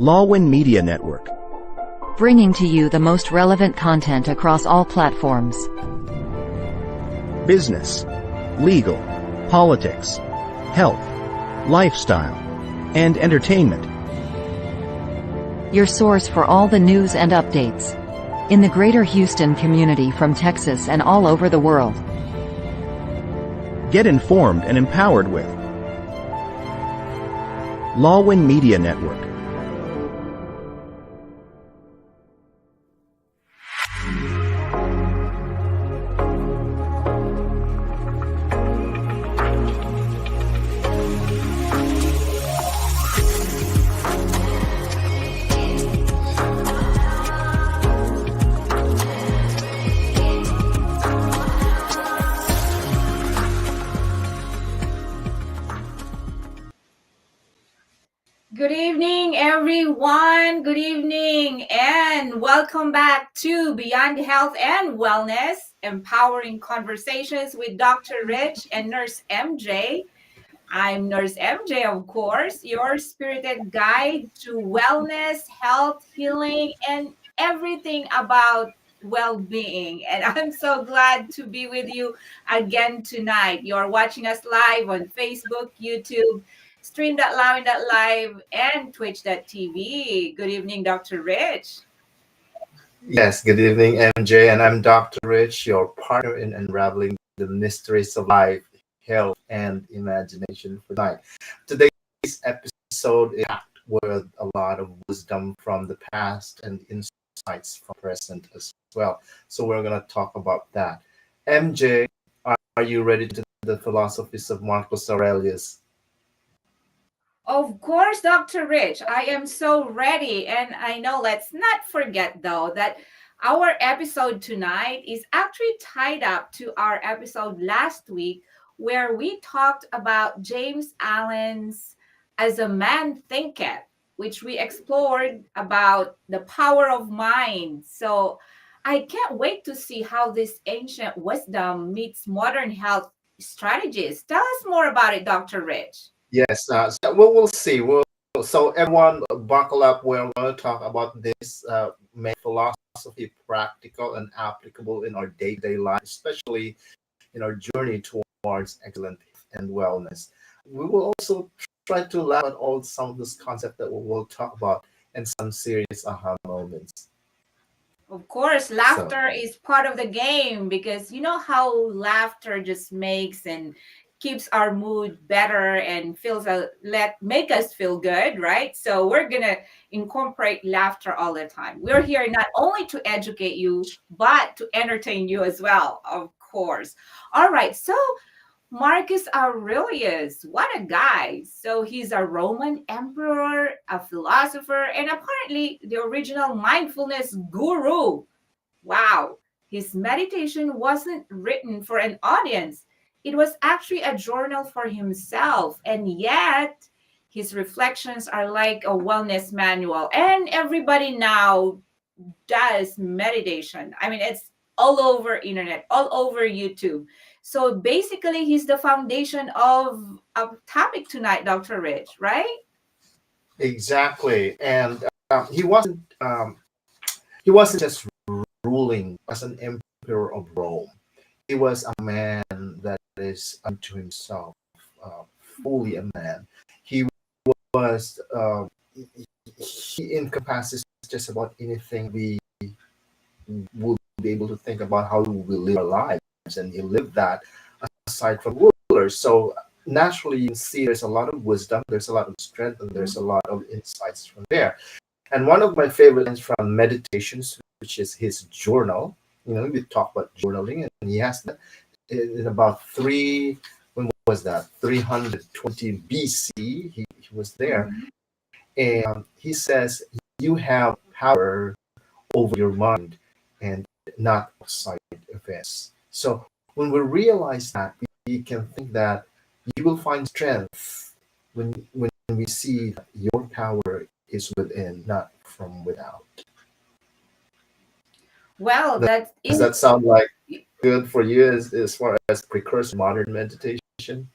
Lawwin Media Network. Bringing to you the most relevant content across all platforms. Business, legal, politics, health, lifestyle, and entertainment. Your source for all the news and updates in the greater Houston community from Texas and all over the world. Get informed and empowered with Lawwin Media Network. Good evening, everyone. Good evening, and welcome back to Beyond Health and Wellness, empowering conversations with Dr. Rich and Nurse MJ. I'm Nurse MJ, of course, your spirited guide to wellness, health, healing, and everything about well-being. And I'm so glad to be with you again tonight. You're watching us live on Facebook, YouTube, Stream.live, and Twitch.tv. Good evening, Dr. Rich. Yes, good evening, MJ, and I'm Dr. Rich, your partner in unraveling the mysteries of life, health, and imagination for tonight. Today's episode is packed with a lot of wisdom from the past and insights from the present as well. So we're going to talk about that. MJ, are you ready to the philosophies of Marcus Aurelius? Of course, Dr. Rich, I am so ready. And I know, let's not forget, though, that our episode tonight is actually tied up to our episode last week, where we talked about James Allen's As a Man Thinketh, which we explored about the power of mind. So I can't wait to see how this ancient wisdom meets modern health strategies. Tell us more about it, Dr. Rich. Yes, so we'll see. So everyone buckle up. We're going to talk about this make philosophy practical and applicable in our day-to-day life, especially in our journey towards excellent health and wellness. We will also try to laugh at all some of this concept that we will talk about and some serious aha moments. Of course, laughter is part of the game, because you know how laughter just makes and keeps our mood better and make us feel good, right? So we're gonna incorporate laughter all the time. We're here not only to educate you, but to entertain you as well, of course. All right, so Marcus Aurelius, what a guy. So he's a Roman emperor, a philosopher, and apparently the original mindfulness guru. Wow, his meditation wasn't written for an audience. It was actually a journal for himself, and yet his reflections are like a wellness manual. And everybody now does meditation. I mean, it's all over internet, all over YouTube. So basically, he's the foundation of a topic tonight, Dr. Rich, right? Exactly, and he wasn't just ruling as an emperor of Rome. He was a man that is unto himself, fully a man. He was, he encompasses just about anything we would be able to think about how we live our lives, and he lived that aside from rulers. So naturally, you can see there's a lot of wisdom, there's a lot of strength, and there's a lot of insights from there. And one of my favorite things from Meditations, which is his journal. We talk about journaling, and he has that in about when was that? 320 BC. He was there. And he says, you have power over your mind and not outside events. So when we realize that, we can think that you will find strength when we see that your power is within, not from without. Well, Does that sound like good for you as far as precursor modern meditation?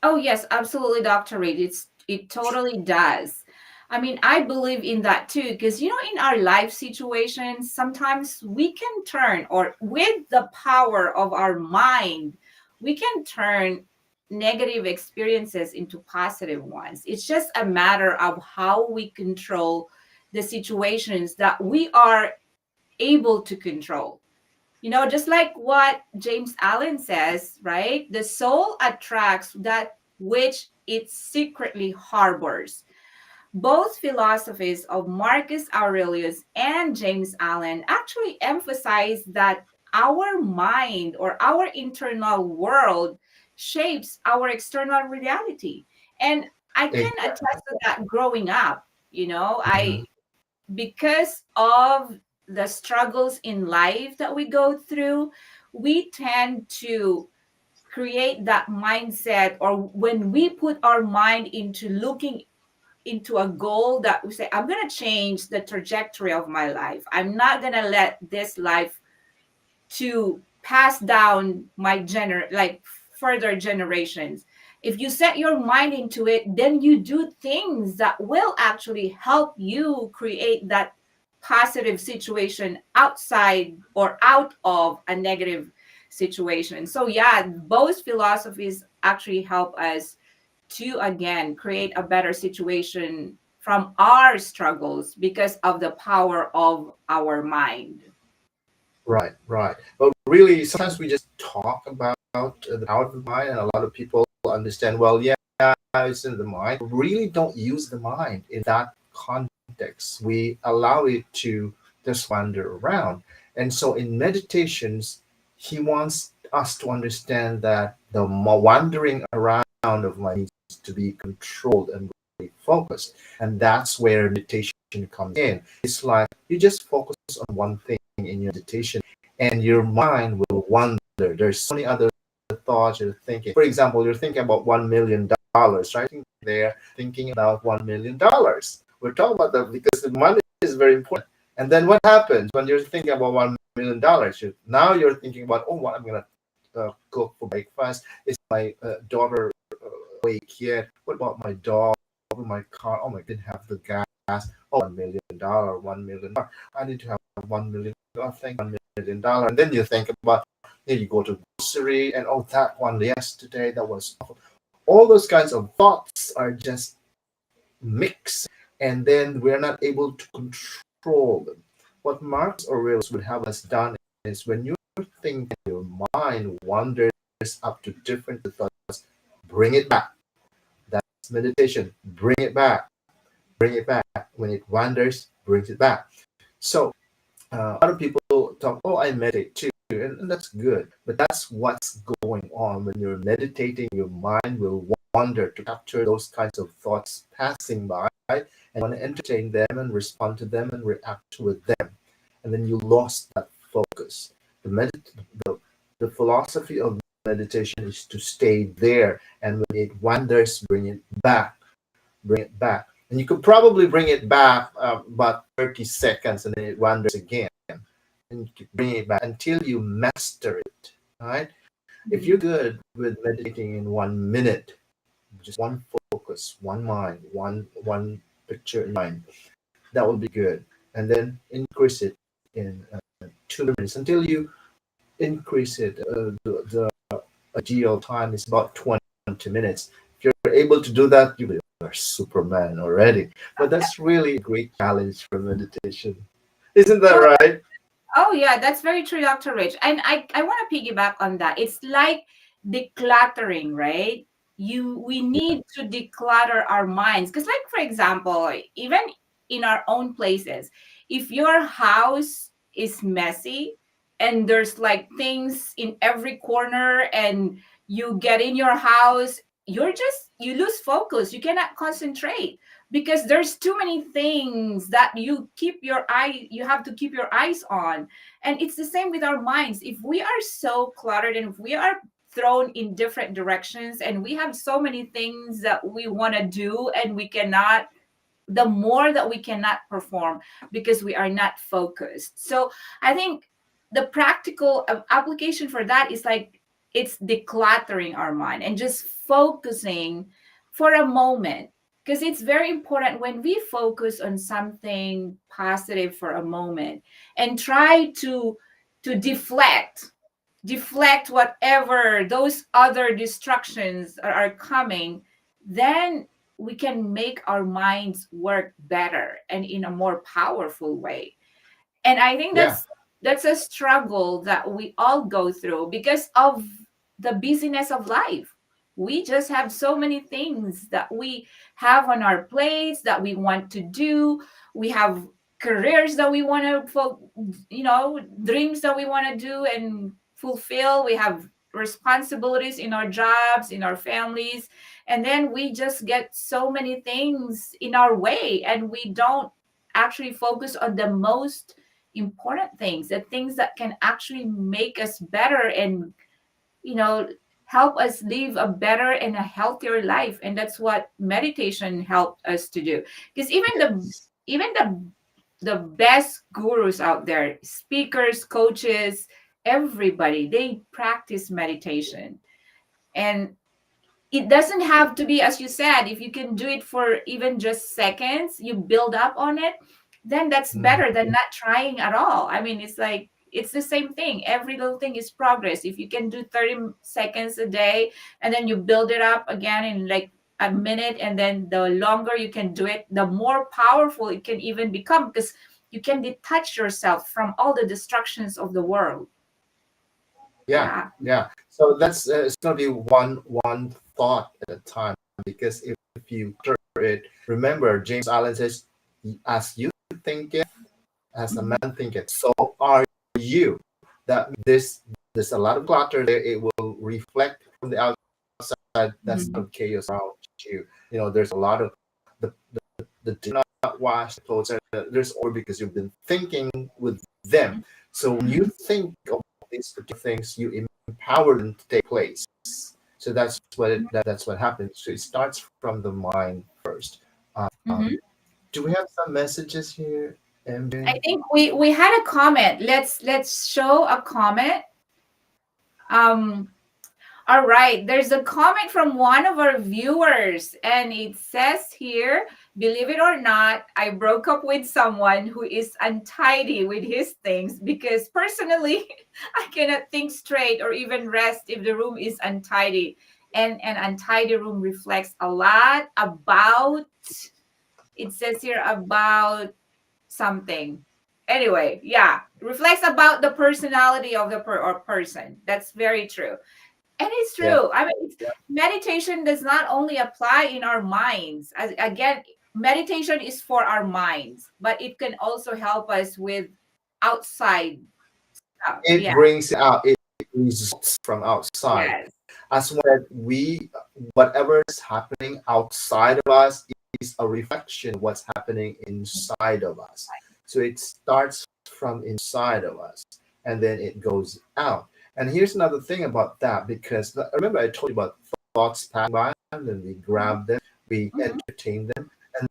Oh yes, absolutely, Dr. Reed. It totally does. I mean, I believe in that too, because in our life situations, sometimes we can turn, or with the power of our mind, we can turn negative experiences into positive ones. It's just a matter of how we control the situations that we are able to control. Just like what James Allen says, right? The soul attracts that which it secretly harbors. Both philosophies of Marcus Aurelius and James Allen actually emphasize that our mind or our internal world shapes our external reality. And I can attest Exactly. to that growing up. Mhm. I because of the struggles in life that we go through, we tend to create that mindset, or when we put our mind into looking into a goal that we say, I'm going to change the trajectory of my life. I'm not going to let this life to pass down my like further generations. If you set your mind into it, then you do things that will actually help you create that positive situation outside or out of a negative situation. So yeah, both philosophies actually help us to again create a better situation from our struggles because of the power of our mind. Right, right. But really, sometimes we just talk about the power of the mind, and a lot of people understand, well, yeah, it's in the mind. Really don't use the mind in that context. We allow it to just wander around. And so in meditations, he wants us to understand that the wandering around of mind needs to be controlled and really focused. And that's where meditation comes in. It's like you just focus on one thing in your meditation and your mind will wander. There's so many other thoughts you're thinking. For example, you're thinking about $1 million, right? There thinking about $1 million. We're talking about that because the money is very important. And then what happens when you're thinking about $1 million? Now you're thinking about, oh, what I'm gonna cook for breakfast. Is my daughter awake yet? What about my dog? My car? Oh my, didn't have the gas. Oh, $1 million, $1 million. I need to have $1 million. Thank $1 million. And then you think about, you go to grocery and oh, that one yesterday that was awful. All those kinds of thoughts are just mixed, and then we're not able to control them. What Marx Aurelius would have us done is when you think your mind wanders up to different thoughts, bring it back. That's meditation. Bring it back. Bring it back. When it wanders, brings it back. So a lot of people talk, oh, I meditate too, and that's good. But that's what's going on when you're meditating. Your mind will wander to capture those kinds of thoughts passing by, and want to entertain them and respond to them and react with them. And then you lost that focus. The, the, the philosophy of meditation is to stay there, and when it wanders, bring it back. Bring it back. And you could probably bring it back about 30 seconds and then it wanders again. And you keep bringing it back until you master it. All right. If you're good with meditating in 1 minute, just one focus, one mind, one picture in mind, that will be good. And then increase it in 2 minutes until you increase it. The ideal time is about 20 minutes. If you're able to do that, you're Superman already. But that's really a great challenge for meditation. Isn't that Well, right? oh yeah, that's very true, Dr. Rich. And I want to piggyback on that. It's like decluttering, right? We Yeah. need to declutter our minds. Because, like, for example, even in our own places, if your house is messy and there's like things in every corner, and you get in your house, you lose focus. You cannot concentrate because there's too many things that you have to keep your eyes on. And it's the same with our minds. If we are so cluttered and if we are thrown in different directions and we have so many things that we want to do and we cannot, the more that we cannot perform because we are not focused. So I think the practical application for that is like it's decluttering our mind and just focusing for a moment. because it's very important when we focus on something positive for a moment and try to deflect whatever those other distractions are coming, then we can make our minds work better and in a more powerful way. And I think Yeah, that's a struggle that we all go through because of the busyness of life. We just have so many things that we have on our plates that we want to do. We have careers that we want to dreams that we want to do and fulfill. We have responsibilities in our jobs, in our families, and then we just get so many things in our way and we don't actually focus on the most important things, the things that can actually make us better and, you know, help us live a better and a healthier life. And that's what meditation helped us to do. Because yes, even the best gurus out there, speakers, coaches, everybody, they practice meditation. And it doesn't have to be, as you said, if you can do it for even just seconds, you build up on it, then that's mhm, better than not trying at all. I mean, it's like it's the same thing. Every little thing is progress. If you can do 30 seconds a day and then you build it up again in like a minute, and then the longer you can do it, the more powerful it can even become, because you can detach yourself from all the distractions of the world. yeah, Yeah. yeah. So that's it's gonna be one thought at a time, because if you clear it, remember James Allen says, "As you think it, as a Mhm. man thinketh, so are you." That there's a lot of clutter there. It will reflect from the outside. That's Mhm. the chaos around you. You know, there's a lot of the do not wash the clothes. There's order because you've been thinking with them. So when you think of these particular things, you empower them to take place. So that's what happens. So it starts from the mind first. Mhm. Do we have some messages here, I MJ? think we had a comment. Let's show a comment. Um, all right, there's a comment from one of our viewers, and it says here, believe it or not, I broke up with someone who is untidy with his things because personally, I cannot think straight or even rest if the room is untidy. And an untidy room reflects a lot about, it says here about something. Anyway, yeah, reflects about the personality of the or person. That's very true. And it's Yeah, true. I mean, yeah. meditation does not only apply in our minds. As, again, meditation is for our minds, but it can also help us with outside stuff. It Yeah. brings it out. It results from outside. Yes. As when we, whatever is happening outside of us is a reflection of what's happening inside of us. So it starts from inside of us and then it goes out. And here's another thing about that, because remember I told you about thoughts passing by and then we Mhm. grab them, we Mhm. entertain them, and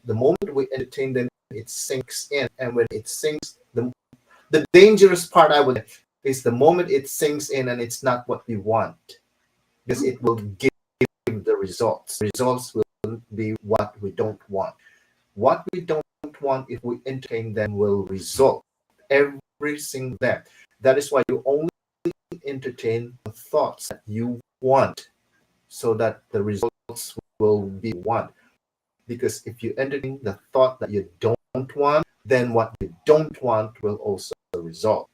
the moment we entertain them, it sinks in. And when it sinks, the dangerous part, I would say, is the moment it sinks in and it's not what we want, because it will give the results. The results will be what we don't want. What we don't want, if we entertain them, will result. Every single them. That is why you only entertain the thoughts that you want, so that the results will be one. Because if you entertain the thought that you don't want, then what you don't want will also result.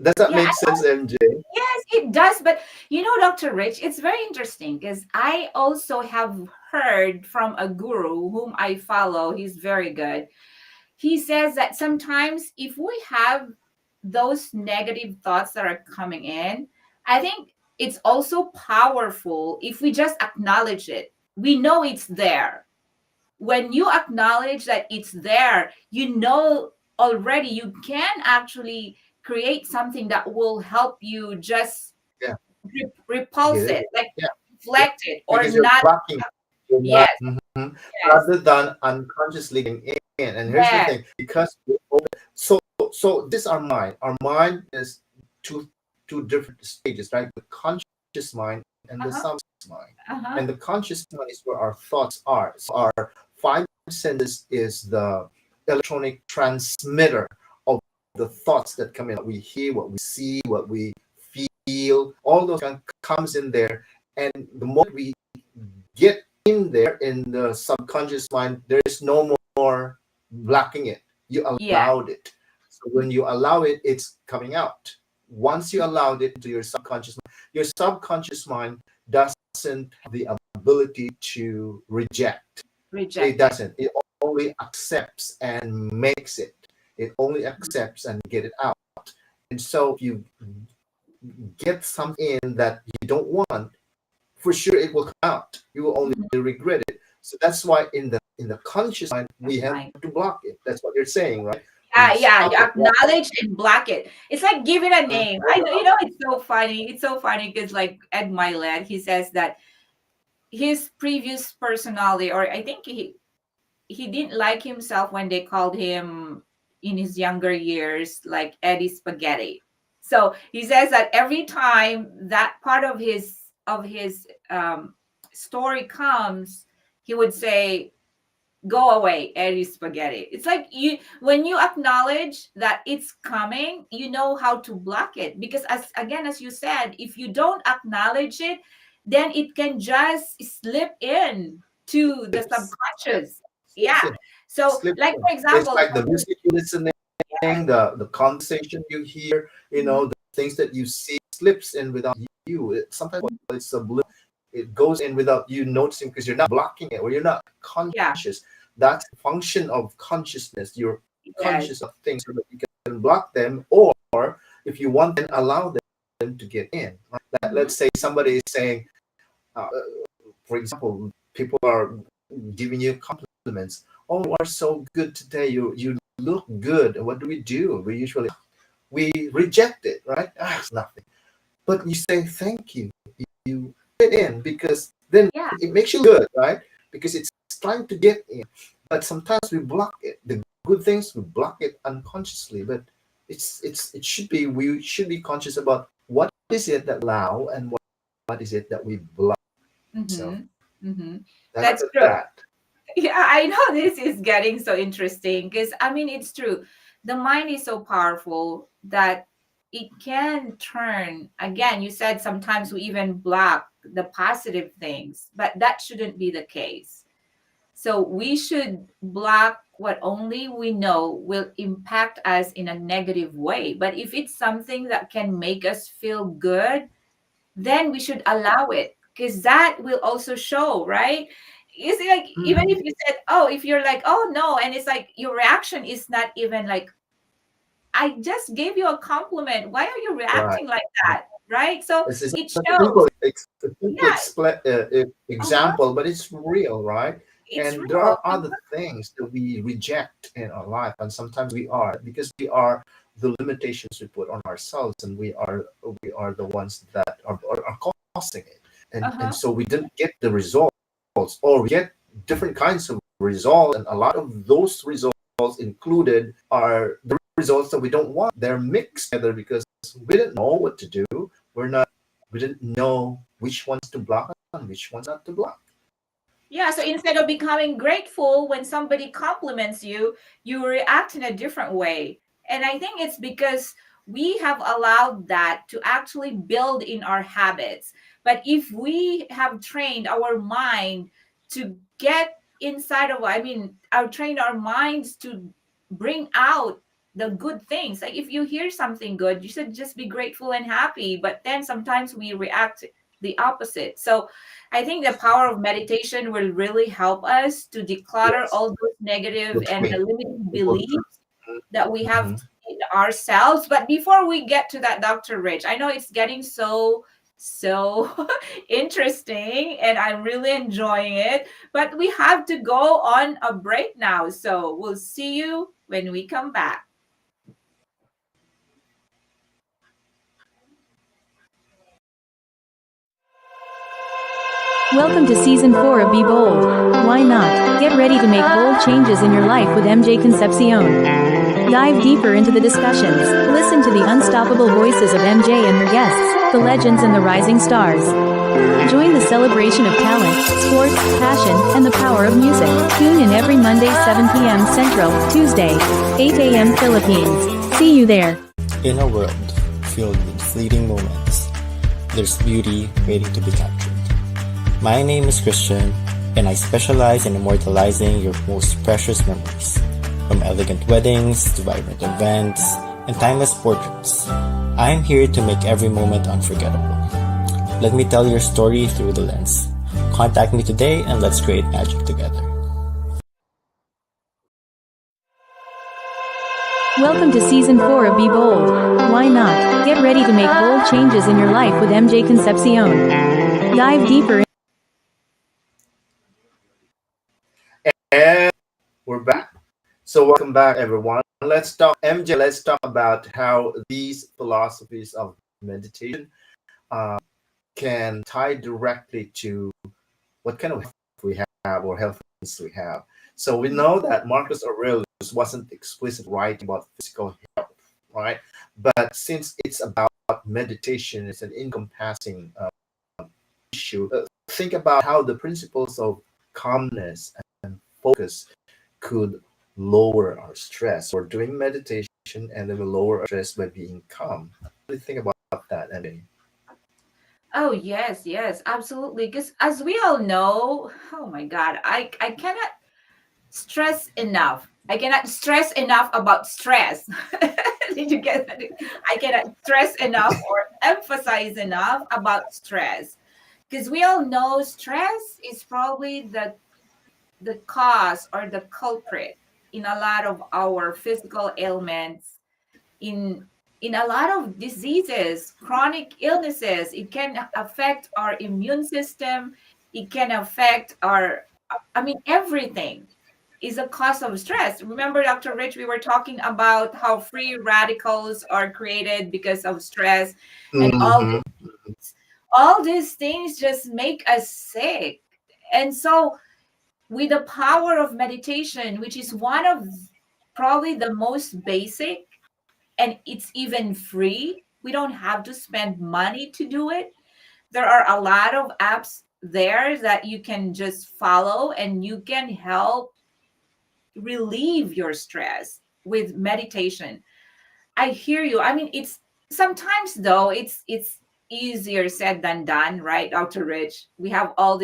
Does that Yeah. make sense, MJ? Yes, it does. But you know, Dr. Rich, it's very interesting because I also have heard from a guru whom I follow. He's very good. He says that sometimes if we have those negative thoughts that are coming in, I think it's also powerful if we just acknowledge it. We know it's there. When you acknowledge that it's there, you know already you can actually create something that will help you just Yeah, repulse get it, it. like Yeah, yeah. deflect it or Because you're not. blocking. You're not, Yes, yes, rather than unconsciously getting in. And here's the yes. thing, because we open, so this our mind. Our mind is two different stages, right? The conscious mind and the Uh-huh. subconscious mind. Uh-huh. And the conscious mind is where our thoughts are. So our five senses is the electronic transmitter of the thoughts that come in. What we hear, what we see, what we feel, all those comes in there. And the more we get in there in the subconscious mind, there is no more blocking it. You Yeah. allowed it. So when you allow it, it's coming out. Once you allowed it into your subconscious mind doesn't have the ability to reject. It Reject it. doesn't. It only accepts and makes it. It only accepts and get it out. And so if you get something in that you don't want, for sure it will come out. You will only regret it. So that's why in the conscious mind we have Right. to block it. That's what you're saying, right? Yeah, We yeah, stop you it. acknowledge and block it. It's like giving a name. I know, Mhm. it's so funny. It's so funny because like Ed Milet, he says that his previous personality, or I think he didn't like himself when they called him in his younger years like Eddie Spaghetti. So he says that every time that part of his story comes, he would say, "Go away, Eddie Spaghetti." It's like you when you acknowledge that it's coming, you know how to block it. Because as you said, if you don't acknowledge it, then it can just slip in to the subconscious. Yeah. Slips in. So Slips like in. for It's example, like the music you listen the conversation you hear, Mhm. the things that you see slips in without you. Sometimes it's it goes in without you noticing because you're not blocking it or you're not Yeah, conscious. That's the function of consciousness. You're yes. conscious of things so that you can block them, or if you want, then allow them to get in. Like that, Mhm. let's say somebody is saying, uh, for example, people are giving you compliments. Oh, you are so good today. You look good. What do? We usually we reject it, right? It's nothing. But you say thank you. You fit in because then Yeah. it makes you good, right? Because it's trying to get in. But sometimes we block it. The good things we block it unconsciously. But it should be we should be conscious about what is it that allow and what is it that we block. So Mhm. Mhm. that's That's true. that. Yeah, I know this is getting so interesting because I mean it's true. The mind is so powerful that it can turn again. You said sometimes we even block the positive things, but that shouldn't be the case. So we should block what only we know will impact us in a negative way. But if it's something that can make us feel good, then we should allow it because that will also show, right? You see, like even Mhm. if you said, oh, if you're like, oh no, and it's like your reaction is not even like, I just gave you a compliment. Why are you Right. reacting like that? Right? So It's it a shows. simple Yeah. Uh-huh. example, but it's real, right? It's And there real. are other things that we reject in our life, and sometimes we are because we are the limitations we put on ourselves, and we are the ones that are causing it, and Uh-huh. so we didn't get the results, or we get different kinds of results, and a lot of those results included are the results that we don't want. They're mixed together because we didn't know what to do. We didn't know which ones to block and which ones not to block. Yeah, so instead of becoming grateful when somebody compliments you, you react in a different way. And I think it's because we have allowed that to actually build in our habits. But if we have trained our mind to get inside of, I mean, trained our minds to bring out the good things. Like if you hear something good, you should just be grateful and happy. But then sometimes we react the opposite. So I think the power of meditation will really help us to declutter Yes, all those negative it will and the train. limiting It will train. beliefs that we have Mhm. in ourselves. But before we get to that, Dr. Rich, I know it's getting so interesting and I'm really enjoying it. But we have to go on a break now. So we'll see you when we come back. Welcome to Season 4 of Be Bold. Why not? Get ready to make bold changes in your life with MJ Concepcion. Dive deeper into the discussions. Listen to the unstoppable voices of MJ and her guests, the legends and the rising stars. Join the celebration of talent, sports, passion, and the power of music. Tune in every Monday 7 p.m. Central, Tuesday, 8 a.m. Philippines. See you there. In a world filled with fleeting moments, there's beauty waiting to be captured. My name is Christian, and I specialize in immortalizing your most precious memories. From elegant weddings to vibrant events and timeless portraits, I'm here to make every moment unforgettable. Let me tell your story through the lens. Contact me today and let's create magic together. Welcome to Season 4 of Be Bold. Why not? Get ready to make bold changes in your life with MJ Concepcion. Dive deeper. And we're back. So welcome back, everyone. Let's talk, MJ. Let's talk about how these philosophies of meditation can tie directly to what kind of health we have or health needs we have. So we know that Marcus Aurelius wasn't explicit writing about physical health, right? But since it's about meditation, it's an encompassing issue. Think about how the principles of calmness and focus could lower our stress. We're doing meditation and then we lower our stress by being calm. What do you think about that, Andy? Oh, yes, yes, absolutely. Because as we all know, oh my God, I cannot stress enough. I cannot stress enough about stress. Did you get that? I cannot stress enough or emphasize enough about stress. Because we all know stress is probably the cause or the culprit in a lot of our physical ailments, in a lot of diseases, chronic illnesses. It can affect our immune system. It can affect our, I mean, everything is a cause of stress. Remember, Dr. Rich, we were talking about how free radicals are created because of stress, and Mm-hmm. all these things just make us sick. And so with the power of meditation, which is one of probably the most basic, and it's even free. We don't have to spend money to do it. There are a lot of apps there that you can just follow and you can help relieve your stress with meditation. I hear you. I mean, it's sometimes though it's easier said than done, right, Dr. Rich? We have all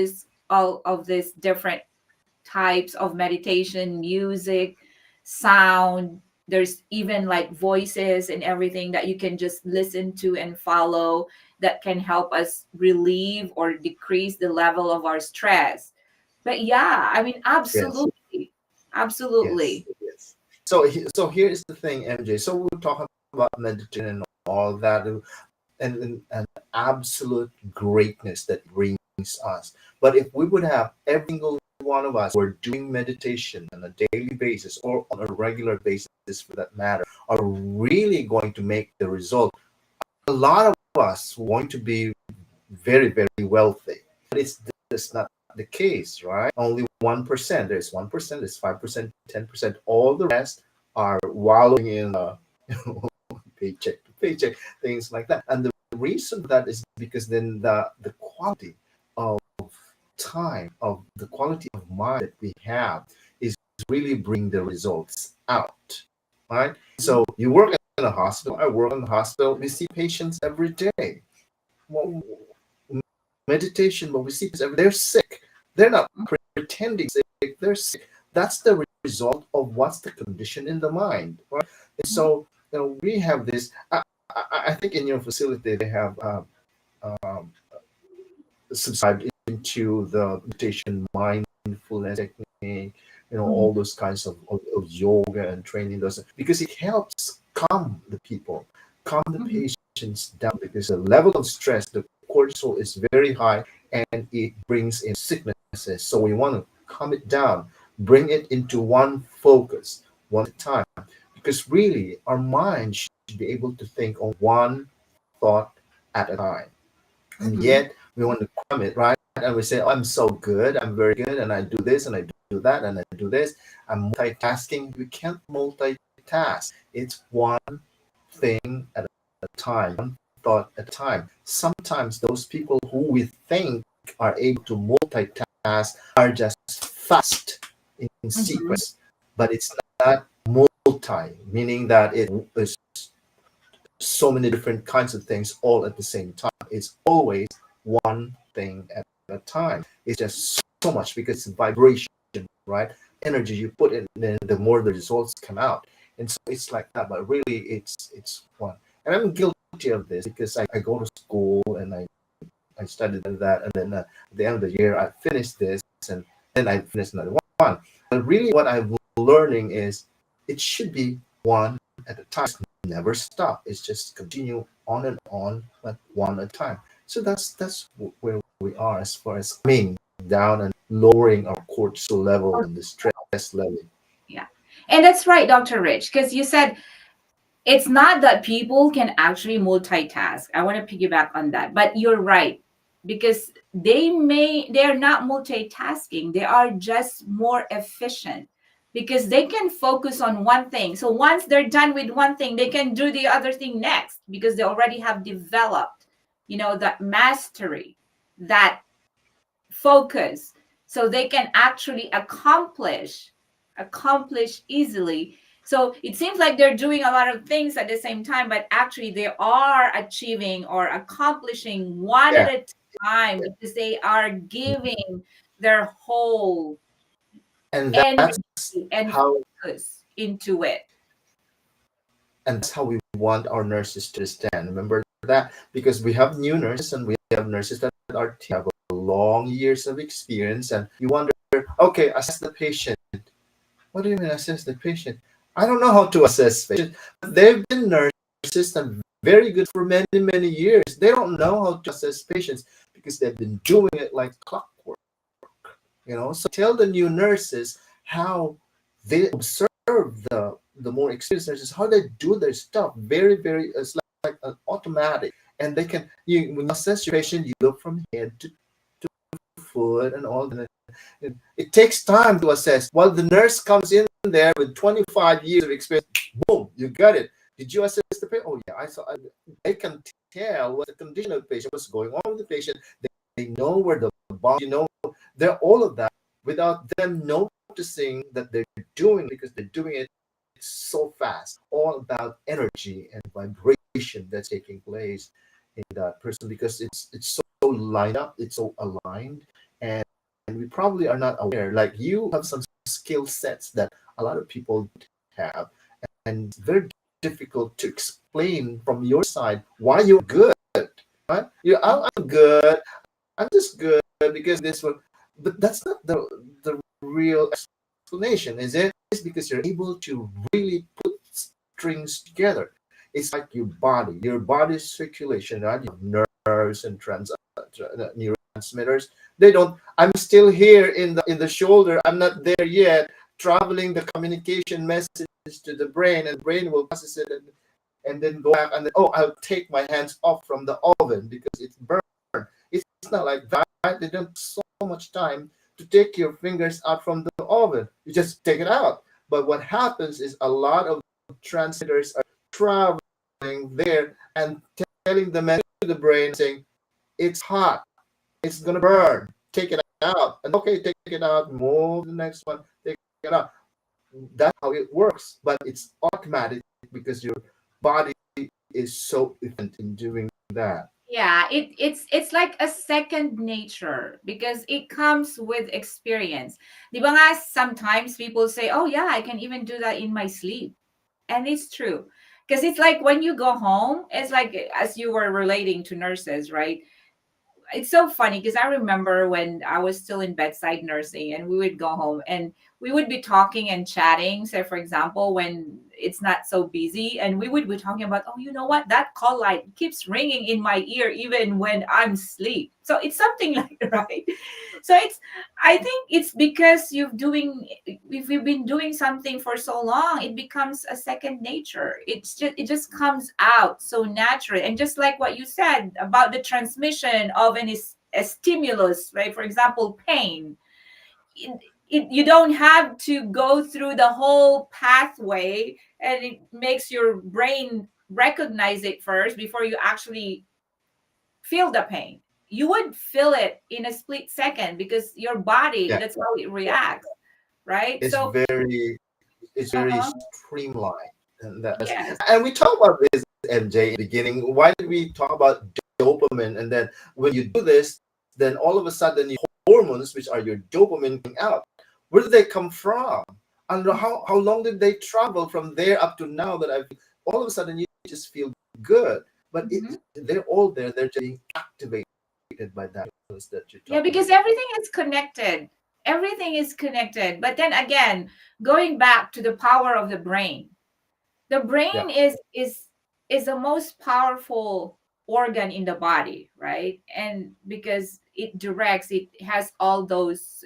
of these different types of meditation, music, sound. There's even like voices and everything that you can just listen to and follow that can help us relieve or decrease the level of our stress. But yeah, I mean, Yes. absolutely. Yes. Absolutely. Yes. So, so here's the thing, MJ. So we're talking about meditation and all that, and absolute greatness that brings us. But if we would have every single one of us who are doing meditation on a daily basis or on a regular basis, for that matter, are really going to make the result, a lot of us want to be very, very wealthy. But it's just not the case, right? Only 1%. There's 1%, there's 5%, 10%. All the rest are wallowing in paycheck to paycheck, things like that. And the reason for that is because then the quality of time, of the quality of mind that we have is really bring the results out, right? So you work in a hospital, I work in the hospital, we see patients every day. Well, meditation, but we see patients they're sick. They're not pretending sick, they're sick. That's the result of what's the condition in the mind, right? And so we have this. I think in your facility they have um, subscribed into the meditation mindfulness technique, Mhm. all those kinds of yoga and training those, because it helps calm the people, calm the Mhm. patients down, because the level of stress, the cortisol is very high, and it brings in sicknesses. So we want to calm it down, bring it into one focus, one at a time, because really our mind should be able to think on one thought at a time. And Mhm. yet we want to cram it, right? And we say, oh, I'm so good, I'm very good, and I do this and I do that and I do this. I'm multitasking. We can't multitask. It's one thing at a time, one thought at the time. Sometimes those people who we think are able to multitask are just fast in Mhm. sequence, but it's not multi, meaning that it is so many different kinds of things all at the same time. It's always one thing at a time. It's just so much because it's vibration, right? Energy you put in, then the more the results come out. And so it's like that, but really it's one. And I'm guilty of this because I go to school and I studied that, and then at the end of the year I finished this, and then I finished another one. But really, what I'm learning is it should be one at a time. Never stop. It's just continue on, but one at a time. So that's where we are as far as coming down and lowering our cortisol level and the stress level. Yeah. And that's right, Dr. Rich, because you said it's not that people can actually multitask. I want to piggyback on that. But you're right, because they're not multitasking. They are just more efficient because they can focus on one thing. So once they're done with one thing, they can do the other thing next because they already have developed, that mastery, that focus, so they can actually accomplish easily. So it seems like they're doing a lot of things at the same time, but actually they are achieving or accomplishing one Yeah, at a time because they are giving their whole and energy that's and how focus into it. and that's how we want our nurses to stand. Remember that, because we have new nurses and we have nurses that have long years of experience, and you wonder, okay, assess the patient. What do you mean assess the patient? I don't know how to assess patients. They've been nurses and very good for many, many years. They don't know how to assess patients because they've been doing it like clockwork. So tell the new nurses how they observe the more experienced nurses, how they do their stuff. Very, very, it's like an automatic. And they can, when you assess your patient, you look from head to foot and all that. It takes time to assess. While the nurse comes in there with 25 years of experience, boom, you got it. Did you assess the patient? Oh yeah, I saw. They can tell what the condition of the patient, what's going on with the patient. They know where the bomb. They're all of that without them noticing that they're doing, because they're doing it so fast. All about energy and vibration that's taking place in that person, because it's so lined up, it's so aligned, and we probably are not aware. Like, you have some skill sets that a lot of people have, and it's very difficult to explain from your side why you're good. Right? I'm good. I'm just good because this one. But that's not the real explanation, is it? It's because you're able to really put strings together. It's like your body's circulation, right? You have nerves and neurotransmitters. They don't. I'm still here in the shoulder. I'm not there yet. Traveling the communication message to the brain, and the brain will process it and then go back, and then, oh, I'll take my hands off from the oven because it's burned. It's not like that. Right? They don't so much time to take your fingers out from the oven. You just take it out. But what happens is a lot of transmitters are traveling there and telling the message to the brain, saying, it's hot, it's gonna burn, take it out. And okay, take it out, move to the next one, take it out. That's how it works. But it's automatic because your body is so efficient in doing that. Yeah, it's like a second nature because it comes with experience. Di ba nga, sometimes people say, "Oh yeah, I can even do that in my sleep." And it's true. Because it's like when you go home, it's like as you were relating to nurses, right? It's so funny because I remember when I was still in bedside nursing and we would go home and we would be talking and chatting. So, for example, when it's not so busy, and we would be talking about, oh, you know what? That call light keeps ringing in my ear even when I'm asleep. So it's something like, right? So I think it's because if you've been doing something for so long, it becomes a second nature. It just comes out so naturally. And just like what you said about the transmission of a stimulus, right? For example, pain. You don't have to go through the whole pathway, and it makes your brain recognize it first before you actually feel the pain. You would feel it in a split second because your body, Yeah, that's how it reacts, right? it's So, very uh-huh, streamlined, and that's yes. and we talk about this, MJ, in the beginning. Why did we talk about dopamine? And then when you do this, then all of a sudden your hormones, which are your dopamine, coming out. Where did they come from? And how long did they travel from there up to now that I've all of a sudden you just feel good? But Mhm. they're all there. They're just being activated by that that you're Yeah, talking because about. everything is connected. Everything is connected. But then again, going back to the power of the brain. The Yeah, brain is the most powerful organ in the body, right? And because it directs, it has all those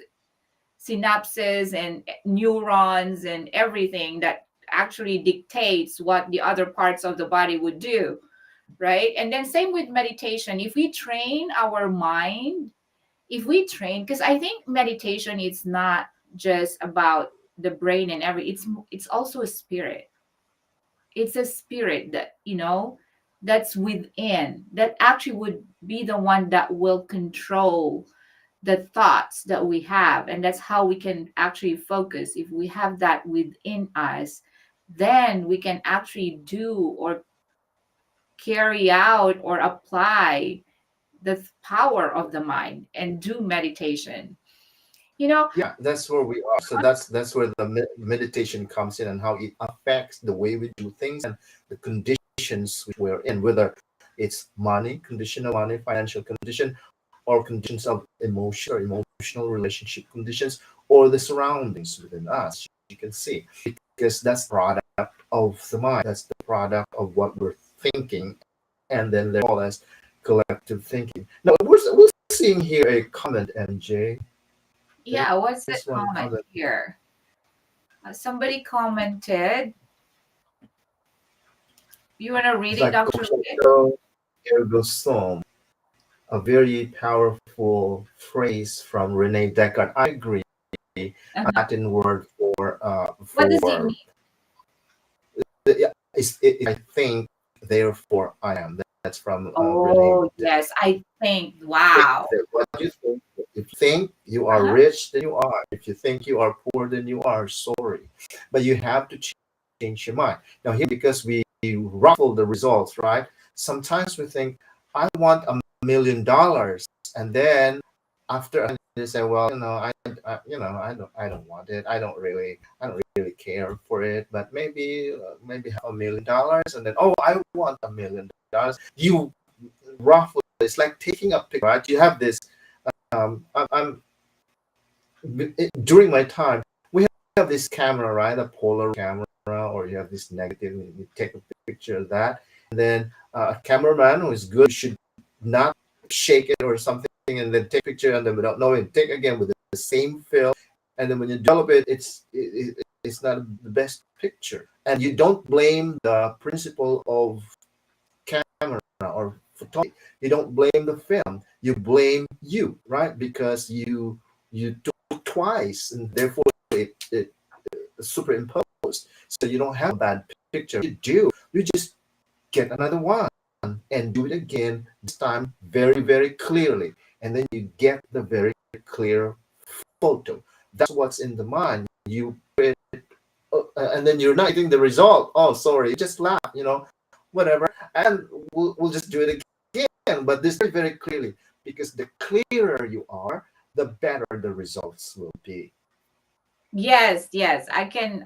synapses and neurons and everything that actually dictates what the other parts of the body would do, right? And then same with meditation. If we train our mind, if we train, because I think meditation is not just about the brain and every, it's also a spirit. It's a spirit that, that's within, that actually would be the one that will control the thoughts that we have, and that's how we can actually focus. If we have that within us, then we can actually do or carry out or apply the power of the mind and do meditation, you know. yeah, that's where we are. So that's where the meditation comes in, and how it affects the way we do things and the conditions which we're in, whether it's money, conditional money, financial condition, or conditions of emotion or emotional relationship conditions, or the surroundings within us. You can see, because that's product of the mind. That's the product of what we're thinking, and then there's all as collective thinking. Now we're seeing here a comment, MJ. Yeah, what's the There's one comment comment. here? Somebody commented. You want to read It's it, like Dr. Ray? cogito ergo sum, a very powerful phrase from Rene Descartes. I agree. A Uh-huh. Latin word What does it mean? for yeah, I think, therefore I am. That's from Rene Oh, Descartes. yes, I think. Think Wow. that what you think. If you think you are Uh-huh. rich, then you are. If you think you are poor, then you are. Sorry, but you have to change your mind. Now here, because we ruffle the results, right? Sometimes we think, I want $1 million, and then after they say, well, I don't want it. I don't really care for it. But maybe $1 million, and then, oh, I want $1 million. You ruffle. It's like taking a picture, right? You have this. I'm during my time, we have this camera, right? A polar camera, or you have this negative, and you take a picture of that. And then a cameraman who is good should not shake it or something, and then take a picture, and then without knowing, take again with the same film. And then when you develop it, it's not the best picture. And you don't blame the principle of camera or photography. You don't blame the film. You blame you, right? Because you took twice, and therefore it superimposed. So you don't have a bad picture. You do. You just get another one and do it again. This time very very clearly, and then you get the very clear photo. That's what's in the mind. You and then you're not getting the result. Oh, sorry, you just laugh, whatever, and we'll just do it again. But this very very clearly, because the clearer you are, the better the results will be. Yes, yes, I can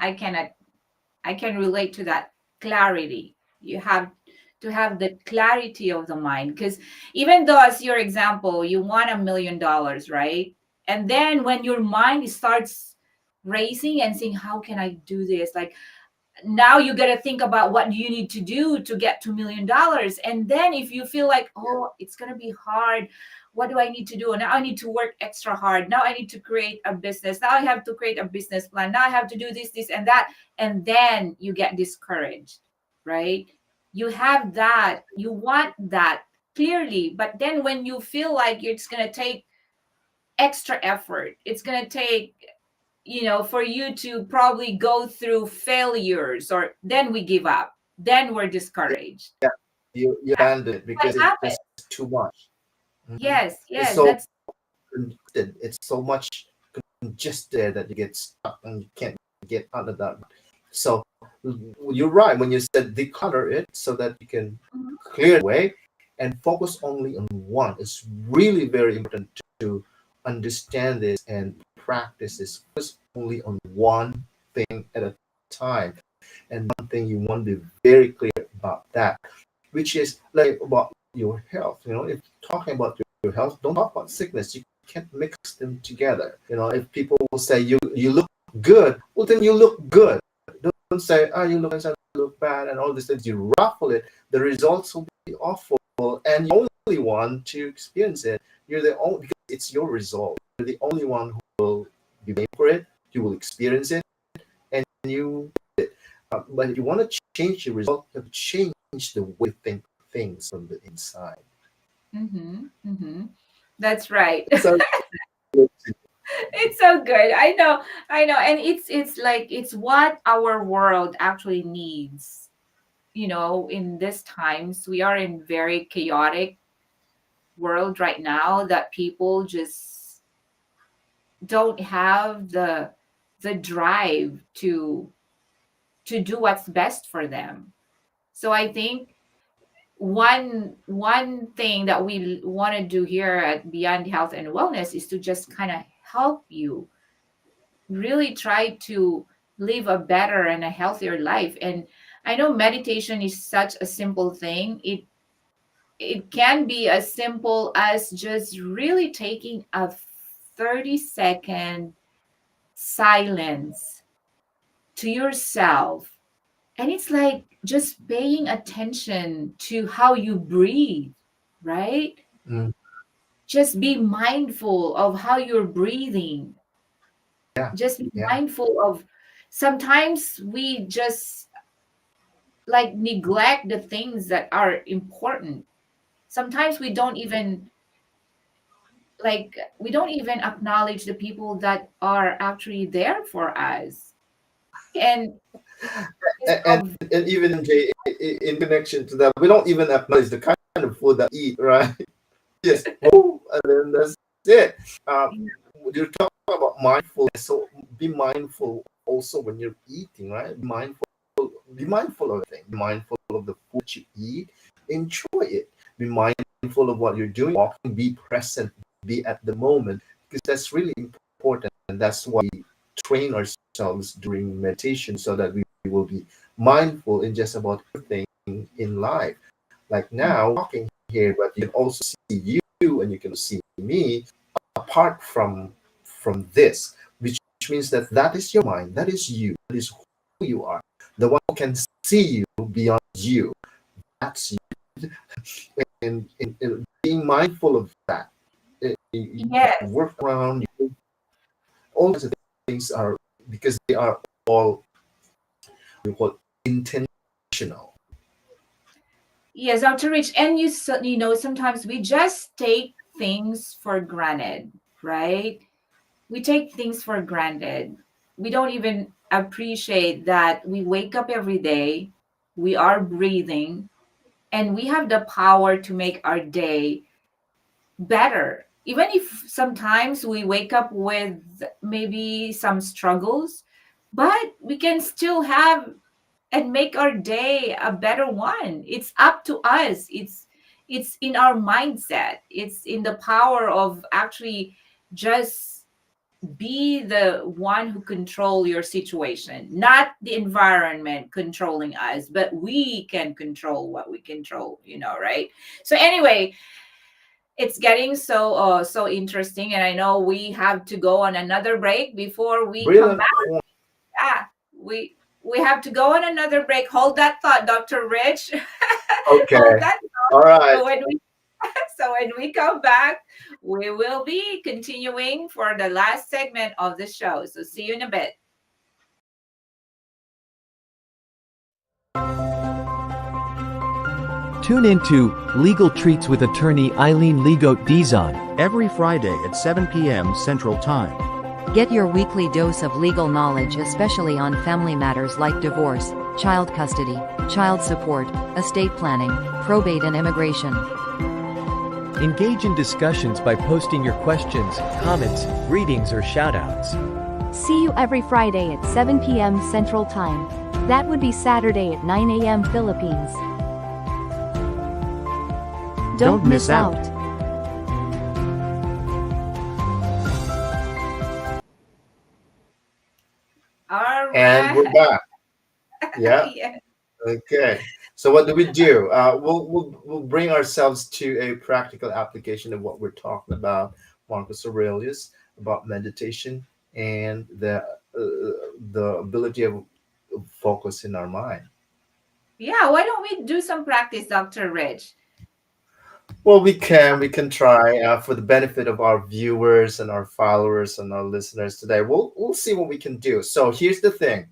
relate to that clarity. You have to have the clarity of the mind, because even though, as your example, you want $1 million, right? And then when your mind starts racing and saying, how can I do this? Like, now you got to think about what you need to do to get to $1 million. And then if you feel like, oh, it's going to be hard, what do I need to do? Now I need to work extra hard. Now I need to create a business. Now I have to create a business plan. Now I have to do this and that. And then you get discouraged, right? You have that, you want that clearly. But then when you feel like it's going to take extra effort, it's going to take, for you to probably go through failures, or then we give up, then we're discouraged. You abandon it because What happened? it's too much. Mhm. Yes, It's yes, so that's congested. It's so much congested that you get stuck and you can't get out of that. So you're right when you said declutter it so that you can mhm, clear it away and focus only on one. It's really very important to understand this and practice this. Focus only on one thing at a time. And one thing you want to be very clear about that, which is like about your health. If talking about your health, don't talk about sickness. You can't mix them together. If people will say you look good, well then you look good. Don't say you look bad and all these things. You ruffle it, the results will be awful, and you're the only one to experience it. You're the only because it's your result. You're the only one who will be paying for it. You will experience it, and you. But if you want to change your result, you have to change the way you think things from the inside. mm-hmm, mm-hmm. That's right. So It's so good. I know, and it's like it's what our world actually needs. In these times, we are in very chaotic world right now that people just don't have the drive to do what's best for them. So I think one thing that we want to do here at Beyond Health and Wellness is to just kind of help you really try to live a better and a healthier life. And I know meditation is such a simple thing. It can be as simple as just really taking a 30-second silence to yourself. And it's like just paying attention to how you breathe, right? mm, Just be mindful of how you're breathing. yeah, Just be yeah. mindful of sometimes we just like neglect the things that are important. Sometimes we don't even acknowledge the people that are actually there for us. And because And of and even Jay, in connection to that, we don't even acknowledge the kind of food that we eat, right? Yes, oh, and then that's it. You're talking about mindfulness, so be mindful also when you're eating, right? Be mindful of everything. Be mindful of the food you eat. Enjoy it. Be mindful of what you're doing. Walking, be present. Be at the moment because that's really important, and that's why we train ourselves during meditation so that we will be mindful in just about everything in life. Like now, talking here, but you can also see you and you can see me apart from this, which means that is your mind, that is you, that is who you are, the one who can see you beyond you. That's you. And being mindful of that, you yes. work around all kinds of things are because they are all what intentional. Yes, Dr. Rich, and sometimes we just take things for granted, right? We take things for granted. We don't even appreciate that we wake up every day, we are breathing, and we have the power to make our day better. Even if sometimes we wake up with maybe some struggles, but we can still have and make our day a better one. It's up to us. It's in our mindset. It's in the power of actually just be the one who control your situation, not the environment controlling us, but we can control what we control, right? So anyway, it's getting so interesting, and I know we have to go on another break before we come Brilliant back. point. Ah, we have to go on another break. Hold that thought, Dr. Rich. Hold Okay. that All thought. right. So when we come back, we will be continuing for the last segment of the show. So see you in a bit. Tune into Legal Treats with attorney Eileen Ligote Dizon every Friday at 7 p.m. Central Time. Get your weekly dose of legal knowledge, especially on family matters like divorce, child custody, child support, estate planning, probate and immigration. Engage in discussions by posting your questions, comments, greetings or shoutouts. See you every Friday at 7 p.m. Central Time. That would be Saturday at 9 a.m. Philippines. Don't miss out. All And we're right. back. Yeah. Yeah. Okay. So what do we do? We'll bring ourselves to a practical application of what we're talking about, Marcus Aurelius, about meditation and the ability of focus in our mind. Yeah, why don't we do some practice, Dr. Rich? Well, we can try for the benefit of our viewers and our followers and our listeners today. We'll see what we can do. So here's the thing.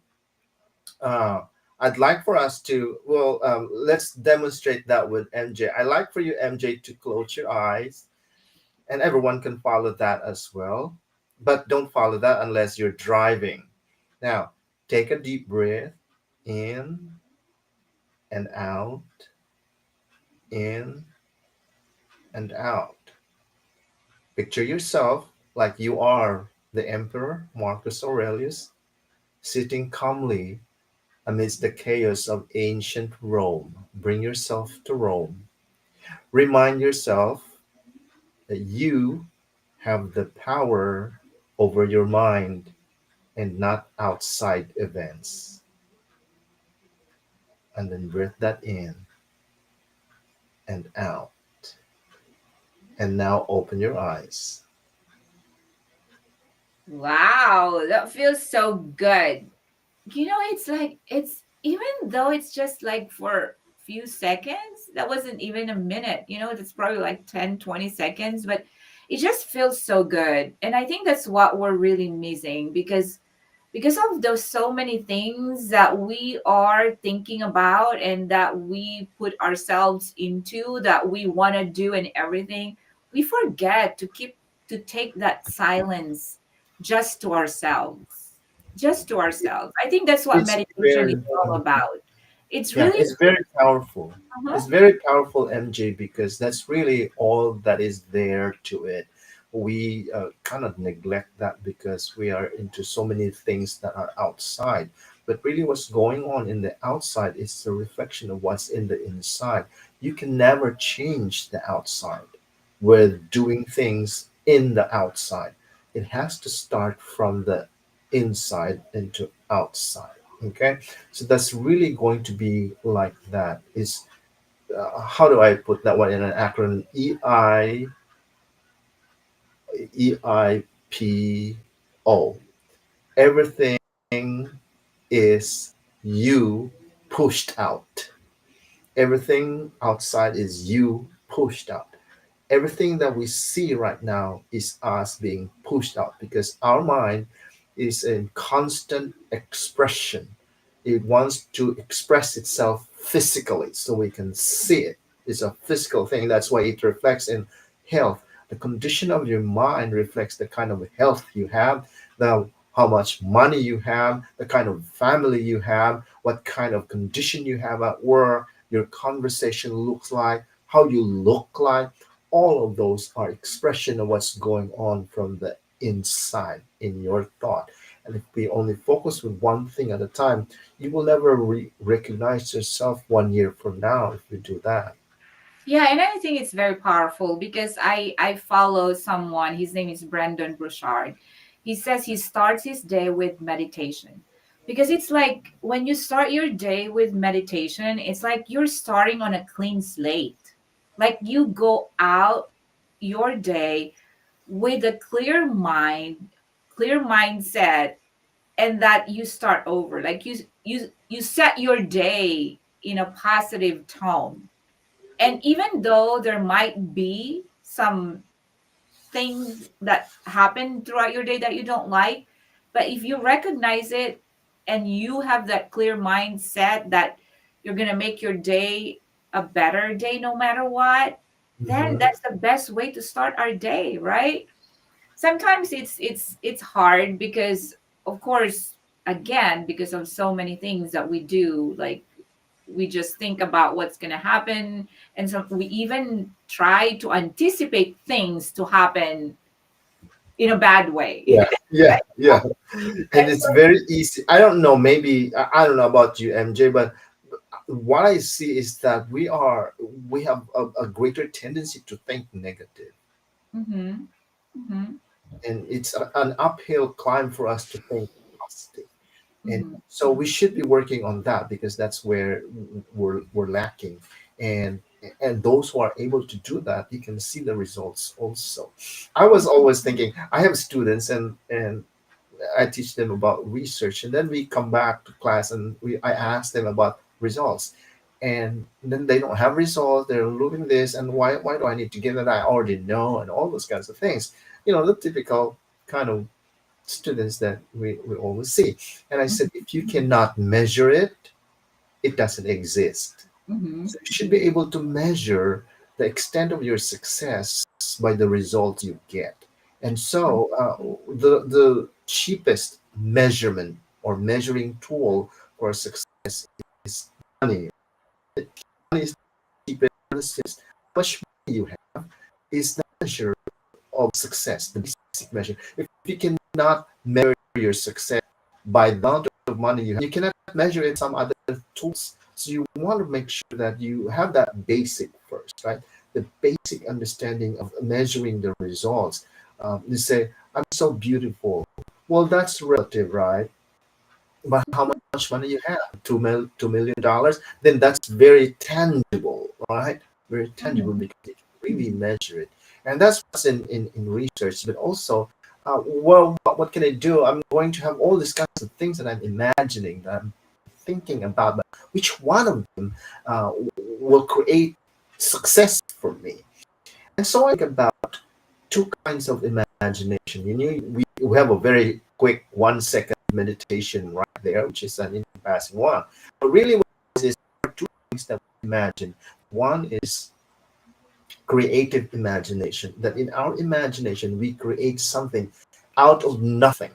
Uh, I'd like for us to, let's demonstrate that with MJ. I'd like for you, MJ, to close your eyes, and everyone can follow that as well. But don't follow that unless you're driving. Now, take a deep breath in and out, in and out. Picture yourself like you are the Emperor Marcus Aurelius, sitting calmly amidst the chaos of ancient Rome. Bring yourself to Rome. Remind yourself that you have the power over your mind and not outside events. And then breathe that in and out. And now open your eyes. Wow, that feels so good. It's like it's even though it's just like for few seconds, that wasn't even a minute, that's probably like 10, 20 seconds, but it just feels so good. And I think that's what we're really missing because of those so many things that we are thinking about and that we put ourselves into that we want to do and everything, we forget to take that silence just to ourselves, I think that's what It's meditation is very all about. It's Yeah, really it's very powerful. uh-huh. It's very powerful, MJ, because that's really all that is there to it. We kind of neglect that because we are into so many things that are outside. But really, what's going on in the outside is the reflection of what's in the inside. You can never change the outside with doing things in the outside. It has to start from the inside into outside. Okay, so that's really going to be like that. Is how do I put that one in an acronym? EIPO. Everything is you pushed out. Everything outside is you pushed out. Everything that we see right now is us being pushed out because our mind is in constant expression. It wants to express itself physically so we can see it. It's a physical thing. That's why it reflects in health. The condition of your mind reflects the kind of health you have, the how much money you have, the kind of family you have, what kind of condition you have at work, your conversation looks like, how you look like. All of those are expression of what's going on from the inside in your thought. And if we only focus with one thing at a time, you will never recognize yourself 1 year from now if you do that. Yeah, and I think it's very powerful because I follow someone. His name is Brandon Bouchard. He says he starts his day with meditation because it's like when you start your day with meditation, it's like you're starting on a clean slate. Like you go out your day with a clear mind, clear mindset, and that you start over. Like you set your day in a positive tone, and even though there might be some things that happen throughout your day that you don't like, but if you recognize it and you have that clear mindset that you're going to make your day a better day no matter what, then Mhm. that's the best way to start our day, right? Sometimes it's hard because of course again, because of so many things that we do, like we just think about what's going to happen, and so we even try to anticipate things to happen in a bad way. Yeah, yeah, Right? yeah. And And it's so, very easy. I don't know, maybe I don't know about you, MJ, but what I see is that we have a greater tendency to think negative, mm-hmm, mm-hmm, and it's an uphill climb for us to think positive. And mm-hmm, so we should be working on that because that's where we're lacking. And and those who are able to do that, you can see the results also. I was always thinking, I have students, and I teach them about research, and then we come back to class and I ask them about results, and then they don't have results. They're looking this, and why do I need to give it? I already know, and all those kinds of things. The typical kind of students that we always see. And I said, if you cannot measure it, it doesn't exist. mm-hmm, So you should be able to measure the extent of your success by the results you get. And so the cheapest measurement or measuring tool for success is money. Money is the cheapest. How much money you have is the measure of success, the basic measure. If you cannot measure your success by the amount of money you have, you cannot measure it some other tools. So you want to make sure that you have that basic first, right? The basic understanding of measuring the results. You say, I'm so beautiful. Well, that's relative, right? But how much money you have? $2 million? Then that's very tangible, right? Very tangible mm-hmm, because you can really measure it. And that's what's in research. But also, well, what can I do? I'm going to have all these kinds of things that I'm imagining, that I'm thinking about, but which one of them will create success for me? And so I think about two kinds of imagination. We have a very quick 1 second meditation right there, which is an passing one. But really, what it is, there are two things that we imagine. One is creative imagination, that in our imagination, we create something out of nothing.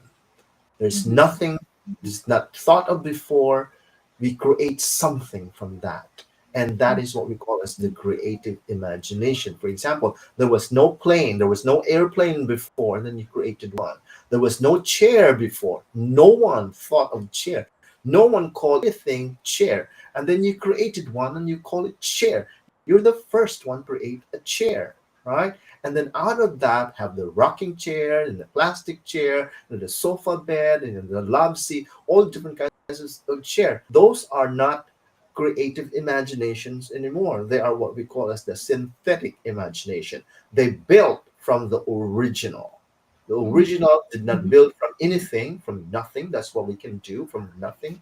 There's mm-hmm, nothing, it's not thought of before. We create something from that. And that is what we call as the creative imagination. For example, there was no plane, there was no airplane before, and then you created one. There was no chair before. No one thought of chair. No one called anything chair. And then you created one and you call it chair. You're the first one to create a chair, right? And then out of that, have the rocking chair and the plastic chair and the sofa bed and the love seat, all different kinds of chair. Those are not creative imaginations anymore. They are what we call as the synthetic imagination. They built from the original. The mm-hmm, original did not build from anything, from nothing. That's what we can do from nothing.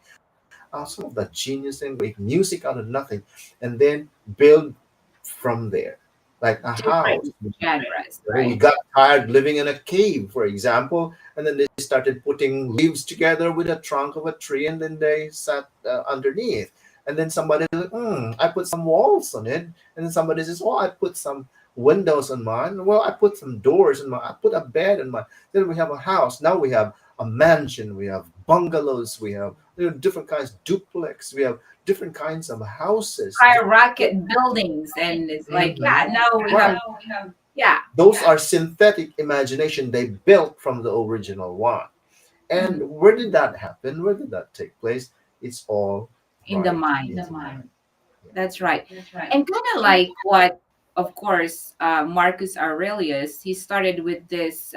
Some of that genius and make music out of nothing, and then build from there, like a house. different genres, We right? got tired living in a cave, for example, and then they started putting leaves together with a trunk of a tree, and then they sat underneath. And then somebody like, I put some walls on it, and then somebody says, "Oh, I put some windows on mine." Well, I put some doors in mine. I put a bed in mine. Then we have a house. Now we have a mansion. We have bungalows. We have different kinds duplex. We have different kinds of houses. Skyrocket buildings, and it's like, yeah, Mhm. now we Right. have, yeah, Those are synthetic imagination. They built from the original one. mhm, And where did that happen? Where did that take place? It's all in the right mind. in the mind. That's right. And kind of like what, of course, Marcus Aurelius, he started with this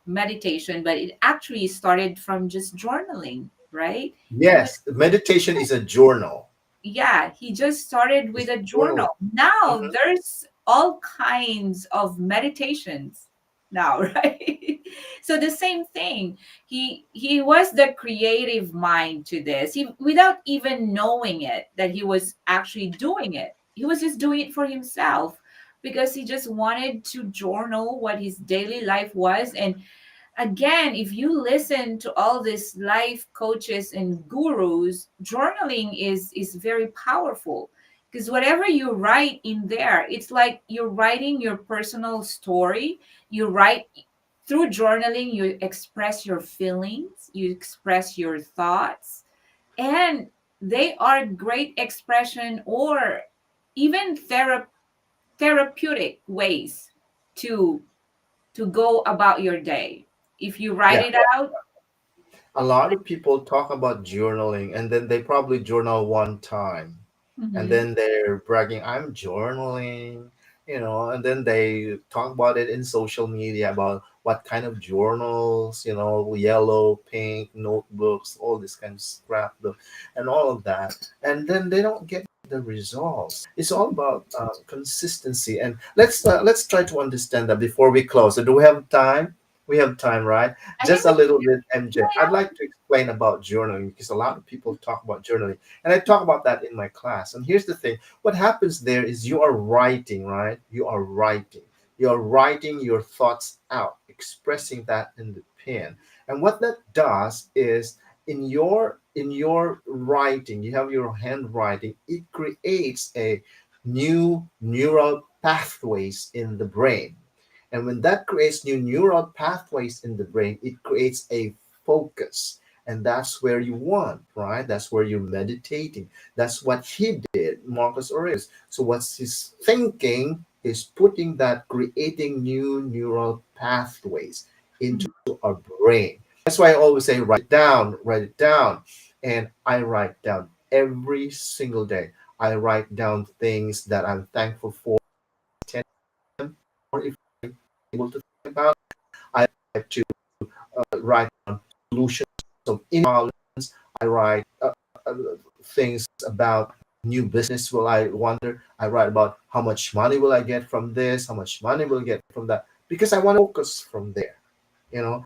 meditation, but it actually started from just journaling, right? He was, Yes, meditation is a journal. yeah, he just started It's with a a journal. journal. Now Mhm. there's all kinds of meditations now, right? So the same thing. He was the creative mind to this. He, without even knowing it, that he was actually doing it. He was just doing it for himself because he just wanted to journal what his daily life was. And again, if you listen to all these life coaches and gurus, journaling is very powerful, because whatever you write in there, it's like you're writing your personal story. You write Through journaling, you express your feelings, you express your thoughts, and they are great expression or even therapeutic ways to go about your day. If you write Yeah. it out, A lot of people talk about journaling and then they probably journal one time and mhm, then they're bragging, I'm journaling, and then they talk about it in social media about what kind of journals, yellow, pink, notebooks, all this kind of scrapbook and all of that. And then they don't get the results. It's all about consistency. And let's try to understand that before we close. So do we have time? We have time, right? I Just think a we little can. bit, MJ. I'd like to explain about journaling because a lot of people talk about journaling, and I talk about that in my class. And here's the thing: what happens there is you are writing, right? You are writing your thoughts out, expressing that in the pen. And what that does is, in your writing, you have your handwriting. It creates a new neural pathways in the brain, and when that creates new neural pathways in the brain, it creates a focus. And that's where you want, right? That's where you're meditating. That's what he did, Marcus Aurelius. So what's his thinking is putting that, creating new neural pathways into Mhm. our brain. That's why I always say, write it down. And I write down every single day. I write down things that I'm thankful for, 10 or if I'm able to think about. I like to write down solutions of imbalance. I write uh, things about new business will I wonder. I write about how much money will I get from this, how much money will I get from that, because I want to focus from there. You know,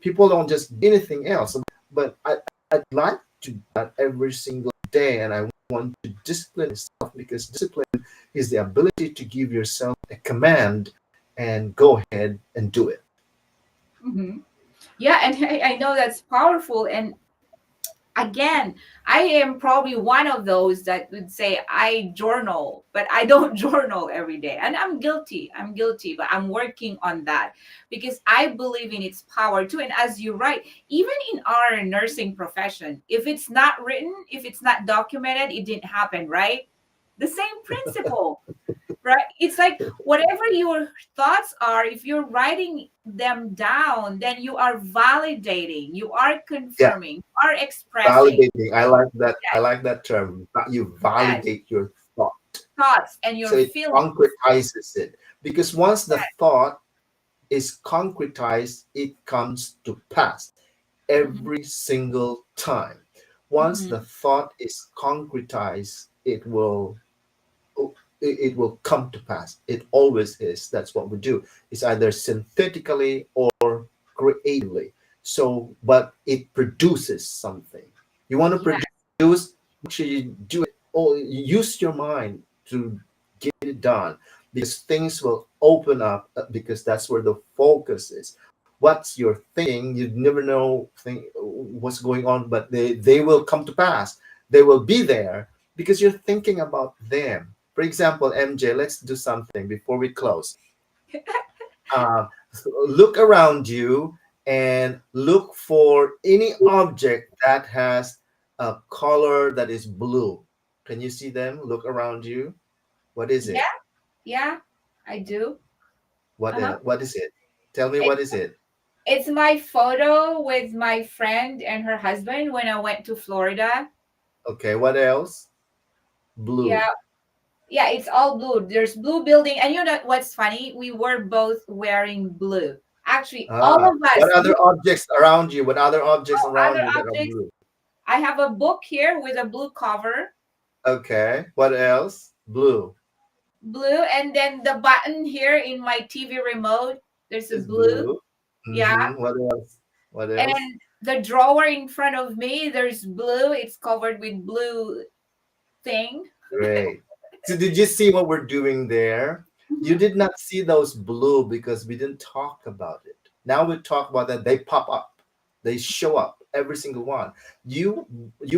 people don't just do anything else, but I'd like to do that every single day, and I want to discipline myself because discipline is the ability to give yourself a command and go ahead and do it. Mhm. Yeah, and I know that's powerful. And again, I am probably one of those that would say I journal, but I don't journal every day. And I'm guilty. I'm guilty, but I'm working on that because I believe in its power too. And as you write, even in our nursing profession, if it's not written, if it's not documented, it didn't happen, right? The same principle, right? It's like whatever your thoughts are, if you're writing them down, then you are validating, you are Yeah, confirming, you are expressing validating. I like that. I that, like that term. You that validate your thought, thoughts and so your it feelings. concretizes it. Because once the That, thought is concretized, it comes to pass mhm, every single time. Once the mhm, thought is concretized, it will come to pass. It always is. That's what we do. It's either synthetically or creatively. So, but it produces something. You want to yeah. produce, make sure you do it. Or use your mind to get it done, because things will open up, because that's where the focus is. What's you're thinking, you never know what's going on, but they will come to pass. They will be there because you're thinking about them. For example, MJ, let's do something before we close. Uh, look around you and look for any object that has a color that is blue. Can you see them? Look around you. What is Yeah, it? yeah, I do. What Uh-huh. what is it? Tell me, what It's is it? it's my photo with my friend and her husband when I went to Florida. Okay, what else? Yeah, Blue. yeah, it's all blue. There's blue building, and you know what's funny? We were both wearing blue. Actually, all Ah, of us. what other objects around you? What other objects Oh, around other you that are objects. blue? I have a book here with a blue cover, Okay, what else? Blue blue, and then the button here in my TV remote, there's a is blue. blue. Yeah, What else? What else? and the drawer in front of me, there's blue. It's covered with blue thing. Great. So did you see what we're doing there? You Mhm. did not see those blue because we didn't talk about it. Now we talk about that. They pop up. They show up, every single one. You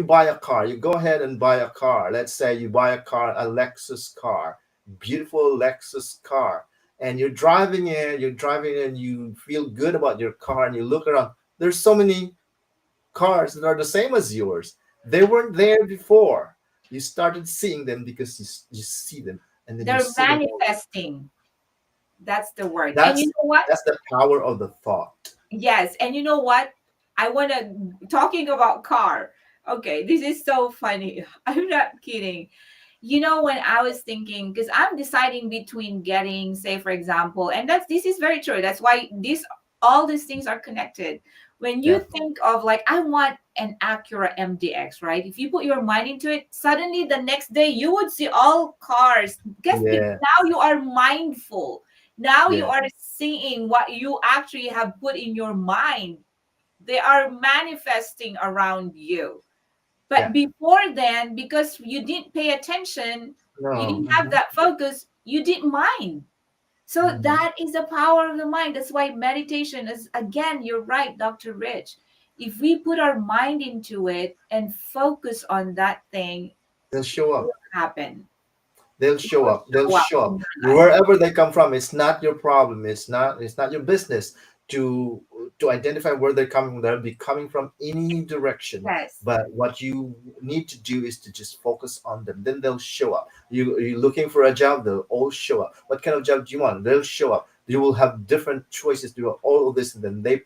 buy a car. You go ahead and buy a car. Let's say you buy a car, a Lexus car, beautiful Lexus car, and you're driving in, you feel good about your car, and you look around. There's so many cars that are the same as yours. They weren't there before. You started seeing them because you see them, and then you They're see them all. manifesting. That's the word. And you That's know what? that's the power of the thought. Yes, and you know what? I want to talking about car. Okay, this is so funny. I'm not kidding. You know, when I was thinking, because I'm deciding between getting, say, for example, and this is very true. That's why this all these things are connected. When you Yeah, think of like, I want an Acura MDX, right? If you put your mind into it, suddenly the next day you would see all cars. Guess yeah, now you are mindful. Now you yeah, are seeing what you actually have put in your mind. They are manifesting around you. But yeah. before then, because you didn't pay attention, you No. didn't have that focus, you didn't mind. So Mhm. that is the power of the mind. That's why meditation is, again, you're right, Dr. Rich. If we put our mind into it and focus on that thing, They'll show it up. will happen. They'll It show will up. They'll show up show in up your life. wherever they come from. It's not your problem. It's not your business to identify where they're coming from. They'll be coming from any direction. Yes. But what you need to do is to just focus on them. Then they'll show up. You're looking for a job. They'll all show up. What kind of job do you want? They'll show up. You will have different choices to do all of this, and then they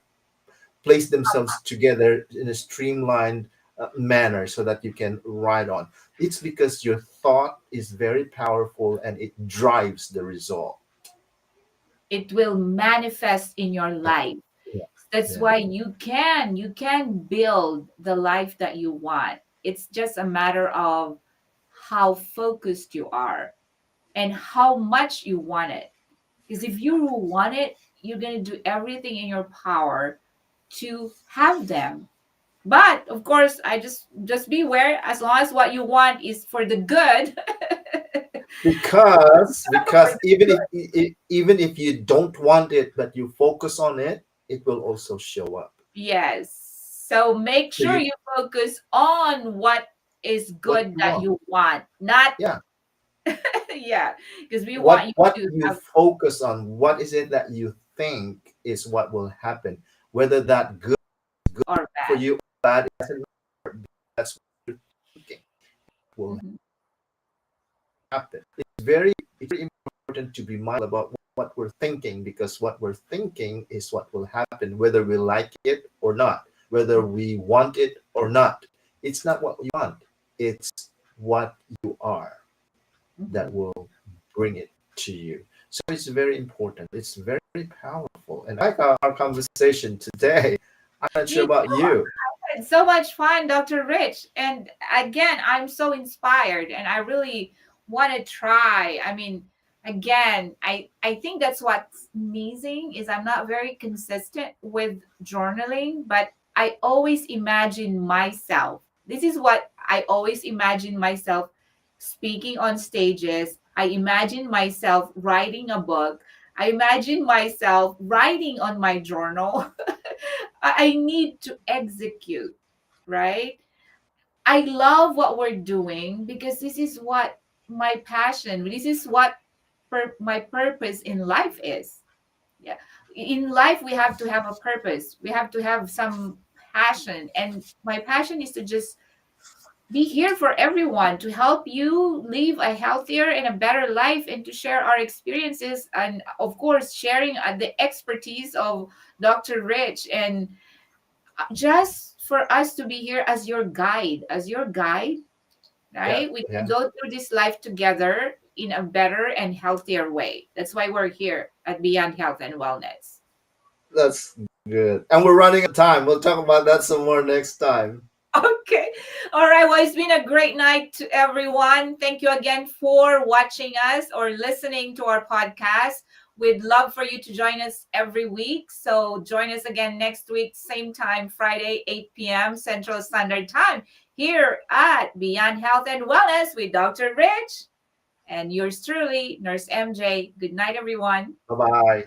place themselves together in a streamlined manner so that you can ride on. It's because your thought is very powerful and it drives the result. It will manifest in your life. Yeah, That's yeah, why you can build the life that you want. It's just a matter of how focused you are and how much you want it. Because if you want it, you're going to do everything in your power to have them. But of course, I just beware, as long as what you want is for the good. because For the even good. even if you don't want it but you focus on it, it will also show up. Yes. So make So sure you you focus on what is what good you that want. you want, not Yeah, yeah, because we what want you what to you have focus on, what is it that you think is what will happen, whether that good or for bad. you or bad, it doesn't matter. That's what you're thinking will Mhm. happen. It's very important to be mindful about what we're thinking, because what we're thinking is what will happen, whether we like it or not, whether we want it or not. It's not what you want, it's what you are that Mhm. will bring it to you. So it's very important. It's very powerful. And I like our conversation today. I'm not sure Me about too. you. It's so much fun, Dr. Rich. And again, I'm so inspired and I really want to try. I mean, again, I think that's what's amazing is I'm not very consistent with journaling, but I always imagine myself. This is what I always imagine myself speaking on stages. I imagine myself writing a book. I imagine myself writing on my journal. I need to execute, right? I love what we're doing because this is what my passion, this is what my purpose in life is. Yeah. In life, we have to have a purpose, we have to have some passion. And my passion is to just be here for everyone, to help you live a healthier and a better life, and to share our experiences. And of course, sharing the expertise of Dr. Rich, and just for us to be here as your guide, Yeah, right? We can yeah. go through this life together in a better and healthier way. That's why we're here at Beyond Health and Wellness. That's good. And we're running out of time. We'll talk about that some more next time. Okay. All right. Well, it's been a great night to everyone. Thank you again for watching us or listening to our podcast. We'd love for you to join us every week. So join us again next week, same time, Friday, 8 p.m. Central Standard Time, here at Beyond Health and Wellness with Dr. Rich and yours truly, Nurse MJ. Good night, everyone. Bye bye.